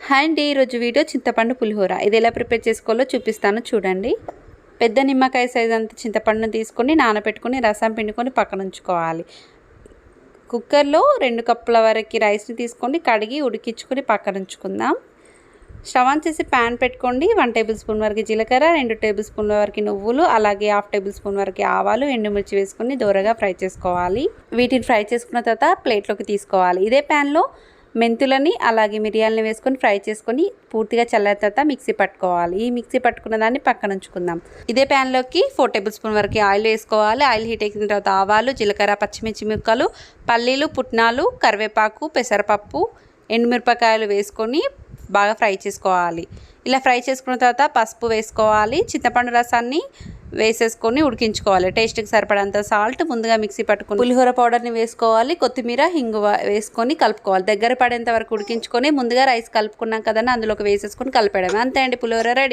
Hi అండి, ఈరోజు video చింతపండు పులిహోర. ఇది ఎలా ప్రిపేర్ చేసుకోవాలో చూపిస్తాను చూడండి. పెద్ద నిమ్మకాయ సైజ్ అంత చింతపండును తీసుకొని నానబెట్టుకొని రసం పిండుకొని పక్కన ఉంచుకోవాలి. కుక్కర్లో 2 కప్పుల వరకు రైస్ని తీసుకొని కడిగి ఉడికించుకొని పక్కన ఉంచుకుందాం. స్టవ్ ఆన్ చేసి ప్యాన్ పెట్టుకోండి. 1 టేబుల్ స్పూన్ వరకు జీలకర్ర, 2 టేబుల్ స్పూన్ల వరకు నువ్వులు, అలాగే 1/2 టేబుల్ స్పూన్ వరకు ఆవాలు, ఎండుమిర్చి వేసుకొని దోరగా ఫ్రై చేసుకోవాలి. వీటిని ఫ్రై చేసుకున్న తర్వాత ప్లేట్లోకి తీసుకోవాలి. ఇదే ప్యాన్లో మెంతులని అలాగే మిరియాలని వేసుకొని ఫ్రై చేసుకొని పూర్తిగా చల్లారిన తర్వాత మిక్సీ పట్టుకోవాలి. ఈ మిక్సీ పట్టుకున్న దాన్ని పక్కన ఉంచుకుందాం. ఇదే ప్యాన్లోకి 4 టేబుల్ స్పూన్ వరకు ఆయిల్ వేసుకోవాలి. ఆయిల్ హీట్ ఎక్కిన తర్వాత ఆవాలు, జీలకర్ర, పచ్చిమిర్చి ముక్కలు, పల్లీలు, పుట్నాలు, కరివేపాకు, పెసరపప్పు, ఎండుమిరపకాయలు వేసుకొని బాగా ఫ్రై చేసుకోవాలి. ఇలా ఫ్రై చేసుకున్న తర్వాత పసుపు వేసుకోవాలి. చింతపండు రసాన్ని వేసేసుకొని ఉడికించుకోవాలి. టేస్ట్కి సరిపడంత సాల్ట్, ముందుగా మిక్సీ పట్టుకుని పులిహోర పౌడర్ని వేసుకోవాలి. కొత్తిమీర, ఇంగువ వేసుకొని కలుపుకోవాలి. దగ్గర పడేంత వరకు ఉడికించుకొని ముందుగా రైస్ కలుపుకున్నాం కదండి, అందులోకి వేసేసుకొని కలిపేయడం. అంతే అండి, పులిహోర రెడీ.